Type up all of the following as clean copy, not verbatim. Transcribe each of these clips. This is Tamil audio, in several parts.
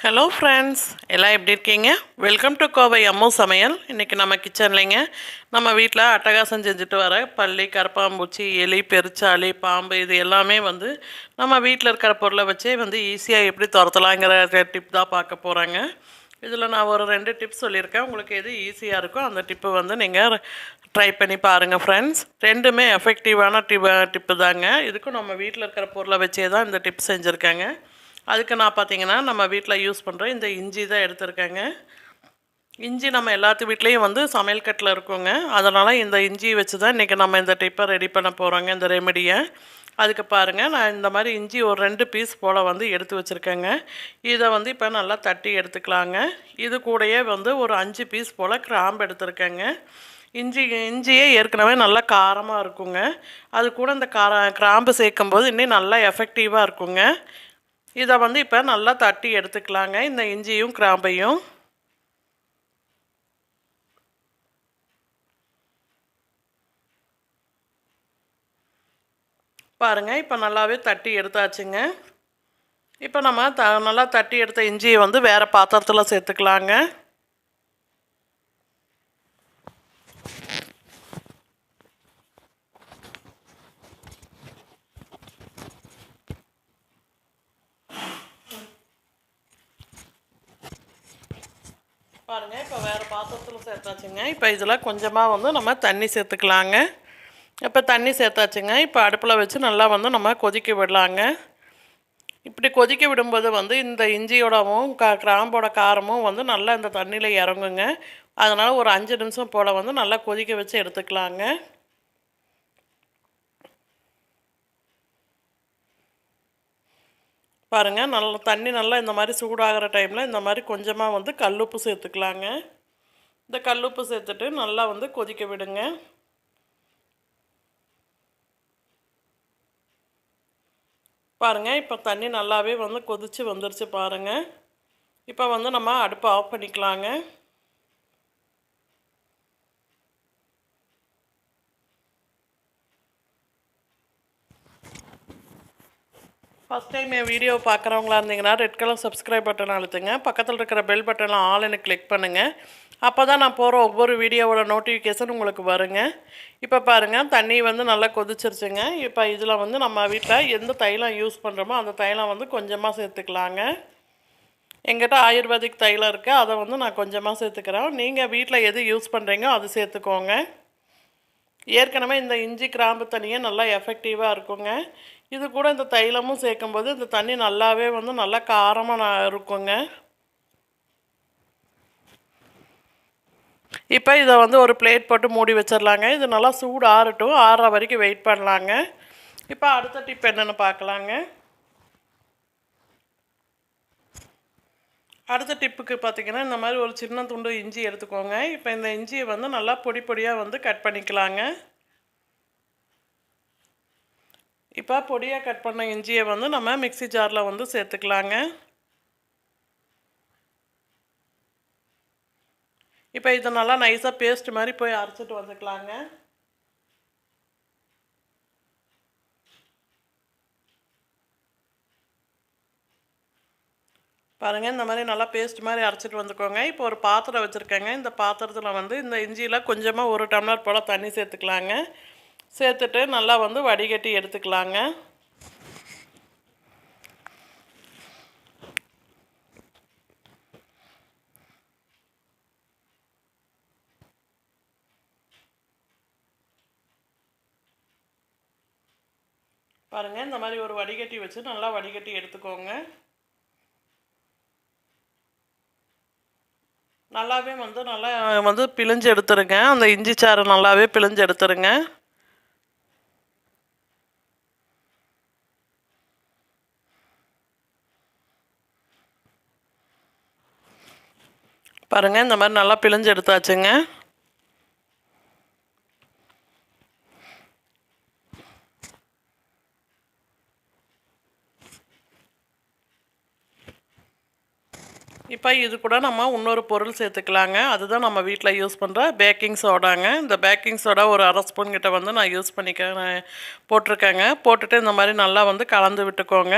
ஹலோ ஃப்ரெண்ட்ஸ், எல்லாம் எப்படி இருக்கீங்க? வெல்கம் டு கோவை அம்மு சமையல். இன்றைக்கி நம்ம கிச்சன்லைங்க நம்ம வீட்டில் அட்டகாசம் செஞ்சுட்டு வர பல்லி, கரப்பாம்பூச்சி, எலி, பெருச்சாளி, பாம்பு இது எல்லாமே வந்து நம்ம வீட்டில் இருக்கிற பொருளை வச்சே வந்து ஈஸியாக எப்படி துரத்தலாங்கிற டிப் தான் பார்க்க போகிறாங்க. இதில் நான் ஒரு 2 டிப்ஸ் சொல்லியிருக்கேன். உங்களுக்கு எது ஈஸியாக இருக்கோ அந்த டிப்பு வந்து நீங்கள் ட்ரை பண்ணி பாருங்கள் ஃப்ரெண்ட்ஸ். ரெண்டுமே எஃபெக்டிவான டிப்பு தாங்க. இதுக்கும் நம்ம வீட்டில் இருக்கிற பொருளை வச்சே தான் இந்த டிப் செஞ்சுருக்காங்க. அதுக்கு நான் பார்த்தீங்கன்னா நம்ம வீட்டில் யூஸ் பண்ணுற இந்த இஞ்சி தான் எடுத்திருக்கேங்க. இஞ்சி நம்ம எல்லாத்து வீட்லேயும் வந்து சமையல் கட்டில் இருக்குங்க. அதனால் இந்த இஞ்சி வச்சு தான் இன்றைக்கி நம்ம இந்த டிப்பை ரெடி பண்ண போகிறோங்க, இந்த ரெமெடியை. அதுக்கு பாருங்கள், நான் இந்த மாதிரி இஞ்சி ஒரு 2 பீஸ் போல் வந்து எடுத்து வச்சுருக்கேங்க. இதை வந்து இப்போ நல்லா தட்டி எடுத்துக்கலாங்க. இது கூடயே வந்து ஒரு 5 பீஸ் போல் கிராம்பு எடுத்துருக்கேங்க. இஞ்சியே ஏற்கனவே நல்லா காரமாக இருக்குங்க. அது கூட இந்த கிராம்பு சேர்க்கும்போது இன்னும் நல்லா எஃபெக்டிவாக இருக்குங்க. இதை வந்து இப்போ நல்லா தட்டி எடுத்துக்கலாங்க, இந்த இஞ்சியும் கிராம்பையும். பாருங்கள், இப்போ நல்லாவே தட்டி எடுத்தாச்சுங்க. இப்போ நம்ம நல்லா தட்டி எடுத்த இஞ்சியை வந்து வேறு பாத்திரத்தில் சேர்த்துக்கலாங்க. பாருங்கள், இப்போ வேறு பாத்திரத்தில் சேர்த்தாச்சுங்க. இப்போ இதில் கொஞ்சமாக வந்து நம்ம தண்ணி சேர்த்துக்கலாங்க. இப்போ தண்ணி சேர்த்தாச்சுங்க. இப்போ அடுப்பில் வச்சு நல்லா வந்து நம்ம கொதிக்க விடலாங்க. இப்படி கொதிக்க விடும்போது வந்து இந்த இஞ்சியோடவும் கிராம்போட காரமும் வந்து நல்லா இந்த தண்ணியில் இறங்குங்க. அதனால் ஒரு 5 நிமிஷம் போல் வந்து நல்லா கொதிக்க வச்சு எடுத்துக்கலாங்க. பாருங்கள், தண்ணி நல்லா இந்த மாதிரி சூடாகிற டைமில் இந்த மாதிரி கொஞ்சமாக வந்து கல்லுப்பு சேர்த்துக்கலாங்க. இந்த கல்லுப்பு சேர்த்துட்டு நல்லா வந்து கொதிக்க விடுங்க. பாருங்கள், இப்போ தண்ணி நல்லாவே வந்து கொதித்து வந்துருச்சு பாருங்கள். இப்போ வந்து நம்ம அடுப்பை ஆஃப் பண்ணிக்கலாங்க. ஃபஸ்ட் டைம் என் வீடியோவை பார்க்குறவங்களா இருந்தீங்கன்னா ரெட் கலர் சப்ஸ்கிரைப் பட்டன் அழுத்துங்க. பக்கத்தில் இருக்கிற பெல் பட்டனில் ஆல்னு கிளிக் பண்ணுங்கள். அப்போ தான் நான் போகிற ஒவ்வொரு வீடியோவோட நோட்டிஃபிகேஷன் உங்களுக்கு வருங்க. இப்போ பாருங்கள், தண்ணி வந்து நல்லா கொதிச்சிருச்சுங்க. இப்போ இதில் வந்து நம்ம வீட்டில் எந்த தைலம் யூஸ் பண்ணுறோமோ அந்த தைலம் வந்து கொஞ்சமாக சேர்த்துக்கலாங்க. எங்கிட்ட ஆயுர்வேதிக் தைலம் இருக்குது, அதை வந்து நான் கொஞ்சமாக சேர்த்துக்கிறேன். நீங்கள் வீட்டில் எது யூஸ் பண்ணுறீங்களோ அது சேர்த்துக்கோங்க. ஏற்கனவே இந்த இஞ்சி கிராம்பு தண்ணியே நல்லா எஃபெக்டிவாக இருக்குங்க. இது கூட இந்த தைலமும் சேர்க்கும்போது இந்த தண்ணி நல்லாவே வந்து நல்லா காரமாக இருக்குங்க. இப்போ இதை வந்து ஒரு பிளேட் போட்டு மூடி வச்சிடலாங்க. இது நல்லா சூடு ஆறட்டும், ஆறுற வரைக்கும் வெயிட் பண்ணலாங்க. இப்போ அடுத்த டிப் என்னென்னு பார்க்கலாங்க. அடுத்த டிப்புக்கு பார்த்திங்கன்னா இந்த மாதிரி ஒரு சின்ன துண்டு இஞ்சி எடுத்துக்கோங்க. இப்போ இந்த இஞ்சியை வந்து நல்லா பொடி பொடியாக வந்து கட் பண்ணிக்கலாங்க. இப்போ பொடியாக கட் பண்ண இஞ்சியை வந்து நம்ம மிக்ஸி ஜாரில் வந்து சேர்த்துக்கலாங்க. இப்போ இதை நல்லா நைஸாக பேஸ்ட் மாதிரி போய் அரைச்சிட்டு வந்துக்கலாங்க. பாருங்கள், இந்த மாதிரி நல்லா பேஸ்ட் மாதிரி அரைச்சிட்டு வந்துக்கோங்க. இப்போ ஒரு பாத்திரம் வச்சுருக்கேங்க. இந்த பாத்திரத்தில் வந்து இந்த இஞ்சியில் கொஞ்சமாக 1 டம்ளர் போல் தண்ணி சேர்த்துக்கலாங்க. சேர்த்துட்டு நல்லா வந்து வடிகட்டி எடுத்துக்கலாங்க. பாருங்கள், இந்த மாதிரி ஒரு வடிகட்டி வச்சு நல்லா வடிகட்டி எடுத்துக்கோங்க. நல்லாவே வந்து நல்லா வந்து பிழிஞ்சு எடுத்துருங்க. அந்த இஞ்சி சாறு நல்லாவே பிழிஞ்சு எடுத்துருங்க. பாருங்கள், இந்த மாதிரி நல்லா பிழிஞ்சு எடுத்தாச்சுங்க. இப்போ இது கூட நம்ம இன்னொரு பொருள் சேர்த்துக்கலாங்க. அதுதான் நம்ம வீட்டில் யூஸ் பண்ணுற பேக்கிங் சோடாங்க. இந்த பேக்கிங் சோடா ஒரு 1/2 ஸ்பூன் கிட்ட வந்து நான் யூஸ் போட்டிருக்கேங்க. போட்டுட்டு இந்த மாதிரி நல்லா வந்து கலந்து விட்டுக்கோங்க.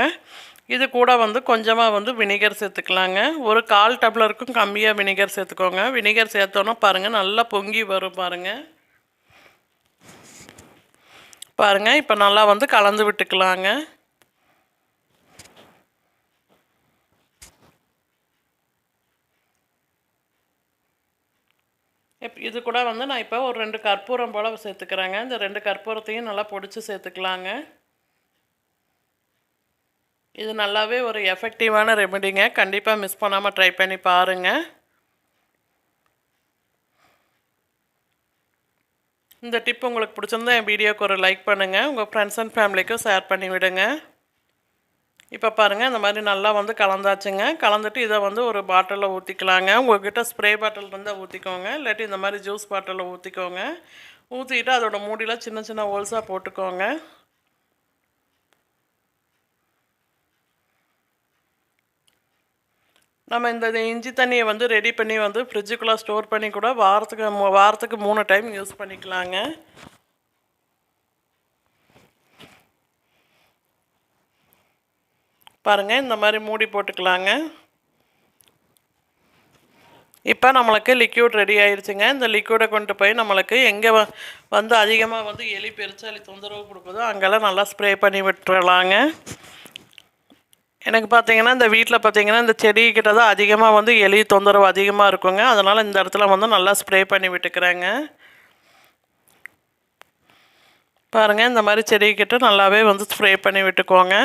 இது கூட வந்து கொஞ்சமாக வந்து வினிகர் சேர்த்துக்கலாங்க. ஒரு 1/4 டம்ளருக்கும் கம்மியாக வினிகர் சேர்த்துக்கோங்க. வினிகர் சேர்த்தோன்னா பாருங்கள் நல்லா பொங்கி வரும் பாருங்கள். பாருங்கள் இப்போ நல்லா வந்து கலந்து விட்டுக்கலாங்க. இது கூட வந்து நான் இப்போ ஒரு 2 கற்பூரம் போல் சேர்த்துக்கிறேங்க. இந்த 2 கற்பூரத்தையும் நல்லா பொடிச்சு சேர்த்துக்கலாங்க. இது நல்லாவே ஒரு எஃபெக்டிவான ரெமெடிங்க. கண்டிப்பாக மிஸ் பண்ணாமல் ட்ரை பண்ணி பாருங்கள். இந்த டிப் உங்களுக்கு பிடிச்சிருந்தா என் வீடியோக்கு ஒரு லைக் பண்ணுங்கள். உங்கள் ஃப்ரெண்ட்ஸ் அண்ட் ஃபேமிலிக்கும் ஷேர் பண்ணி விடுங்க. இப்போ பாருங்கள் இந்த மாதிரி நல்லா வந்து கலந்தாச்சுங்க. கலந்துட்டு இதை வந்து ஒரு பாட்டிலில் ஊற்றிக்கலாங்க. உங்கள்கிட்ட ஸ்ப்ரே பாட்டில் இருந்தால் ஊற்றிக்கோங்க, இல்லாட்டி இந்த மாதிரி ஜூஸ் பாட்டிலில் ஊற்றிக்கோங்க. ஊற்றிட்டு அதோட மூடியில் சின்ன சின்ன ஹோல்ஸாக போட்டுக்கோங்க. நம்ம இந்த இஞ்சி தண்ணியை வந்து ரெடி பண்ணி வந்து ஃப்ரிட்ஜுக்குள்ளே ஸ்டோர் பண்ணி கூட வாரத்துக்கு 3 டைம் யூஸ் பண்ணிக்கலாங்க. பாருங்கள் இந்த மாதிரி மூடி போட்டுக்கலாங்க. இப்போ நம்மளுக்கு லிக்யூட் ரெடி ஆயிடுச்சுங்க. இந்த லிக்யூடை கொண்டு போய் நம்மளுக்கு எங்கே வந்து அதிகமாக வந்து எலி பெருச்சாலி தொந்தரவு கொடுக்குதோ அங்கெல்லாம் நல்லா ஸ்ப்ரே பண்ணி விட்டுறலாங்க. எனக்கு பார்த்தீங்கன்னா இந்த வீட்டில் பார்த்தீங்கன்னா இந்த செடிக்கிட்ட தான் அதிகமாக வந்து எலி தொந்தரவு அதிகமாக இருக்குங்க. அதனால் இந்த இடத்துல வந்து நல்லா ஸ்ப்ரே பண்ணி விட்டுக்கிறேங்க. பாருங்கள் இந்த மாதிரி செடிக்கிட்ட நல்லாவே வந்து ஸ்ப்ரே பண்ணி விட்டுக்கோங்க.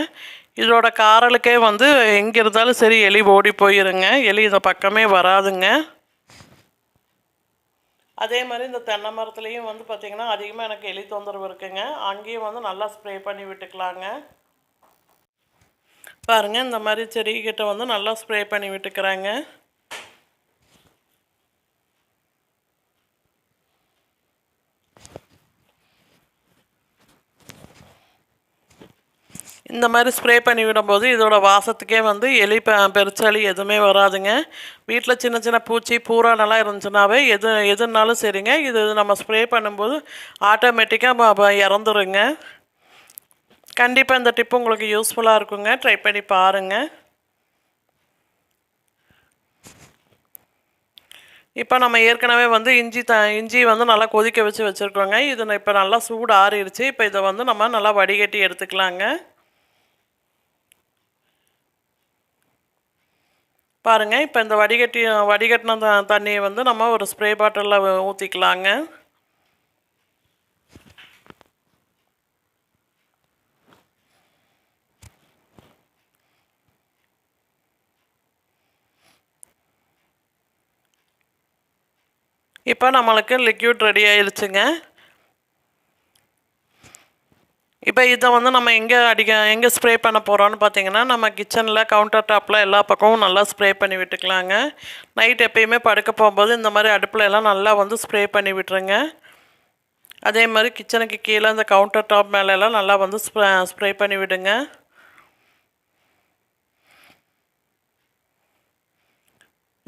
இதோட காரலுக்கே வந்து எங்கே இருந்தாலும் சரி எலி ஓடி போயிருங்க. எலி இந்த பக்கமே வராதுங்க. அதே மாதிரி இந்த தென்னை மரத்துலேயும் வந்து பார்த்திங்கன்னா அதிகமாக எனக்கு எலி தொந்தரவு இருக்குங்க. அங்கேயும் வந்து நல்லா ஸ்ப்ரே பண்ணி விட்டுக்கலாங்க. பாருங்கள் இந்த மாதிரி செடிக்கிட்ட வந்து நல்லா ஸ்ப்ரே பண்ணி விட்டுக்கிறாங்க. இந்த மாதிரி ஸ்ப்ரே பண்ணி விடும்போது இதோட வாசத்துக்கே வந்து எலி பெருச்சாலி எதுவுமே வராதுங்க. வீட்டில் சின்ன சின்ன பூச்சி பூரானெல்லாம் இருந்துச்சுனாவே எதுனாலும் சரிங்க, இது நம்ம ஸ்ப்ரே பண்ணும்போது ஆட்டோமேட்டிக்காக இறந்துருங்க. கண்டிப்பாக இந்த டிப்பு உங்களுக்கு யூஸ்ஃபுல்லாக இருக்குங்க. ட்ரை பண்ணி பாருங்கள். இப்போ நம்ம ஏற்கனவே வந்து இஞ்சி வந்து நல்லா கொதிக்க வச்சுருக்கோங்க. இது இப்போ நல்லா சூடு ஆறிடுச்சு. இப்போ இதை வந்து நம்ம நல்லா வடிகட்டி எடுத்துக்கலாங்க. பாருங்கள் இப்போ இந்த வடிகட்டின தண்ணியை வந்து நம்ம ஒரு ஸ்ப்ரே பாட்டிலில் ஊற்றிக்கலாங்க. இப்போ நம்மளுக்கு லிக்யூட் ரெடி ஆயிடுச்சுங்க. இப்போ இதை வந்து நம்ம எங்கே ஸ்ப்ரே பண்ண போகிறோன்னு பார்த்தீங்கன்னா நம்ம கிச்சனில் கவுண்டர் டாப்பில் எல்லா பக்கமும் நல்லா ஸ்ப்ரே பண்ணி விட்டுக்கலாங்க. நைட் எப்பயுமே படுக்க போகும்போது இந்த மாதிரி அடுப்பில் எல்லாம் நல்லா வந்து ஸ்ப்ரே பண்ணி விட்டுருங்க. அதே மாதிரி கிச்சனுக்கு கீழே இந்த கவுண்டர் டாப் மேலெல்லாம் நல்லா வந்து ஸ்ப்ரே பண்ணி விடுங்க.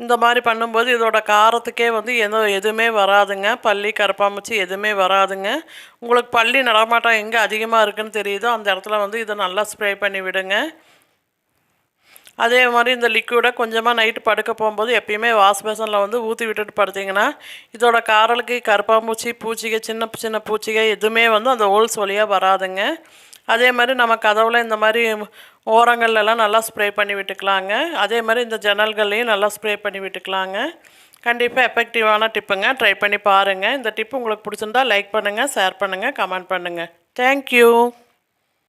இந்த மாதிரி பண்ணும்போது இதோட காரத்துக்கே வந்து எதுவுமே வராதுங்க. பல்லி கரப்பாம்பூச்சி எதுவுமே வராதுங்க. உங்களுக்கு பல்லி நடமாட்டம் எங்கே அதிகமாக இருக்குதுன்னு தெரியுதோ அந்த இடத்துல வந்து இதை நல்லா ஸ்ப்ரே பண்ணி விடுங்க. அதே மாதிரி இந்த லிக்விடை கொஞ்சமாக நைட்டு படுக்க போகும்போது எப்பயுமே வாஷ் பேசனில் வந்து ஊற்றி விட்டுட்டு படுத்திங்கன்னா இதோட காரலுக்கு கரப்பாம்பூச்சி பூச்சிகை சின்ன சின்ன பூச்சிகை எதுவுமே வந்து அந்த ஹோல்ஸ் வழியாக வராதுங்க. அதே மாதிரி நம்ம கதவுல இந்த மாதிரி ஓரங்கள்லாம் நல்லா ஸ்ப்ரே பண்ணி விட்டுக்கலாங்க. அதே மாதிரி இந்த ஜன்னல்கள்லையும் நல்லா ஸ்ப்ரே பண்ணி விட்டுக்கலாங்க. கண்டிப்பாக எஃபெக்டிவான டிப்புங்க. ட்ரை பண்ணி பாருங்கள். இந்த டிப்பு உங்களுக்கு பிடிச்சிருந்தா லைக் பண்ணுங்கள், ஷேர் பண்ணுங்கள், கமெண்ட் பண்ணுங்கள். தேங்க்யூ.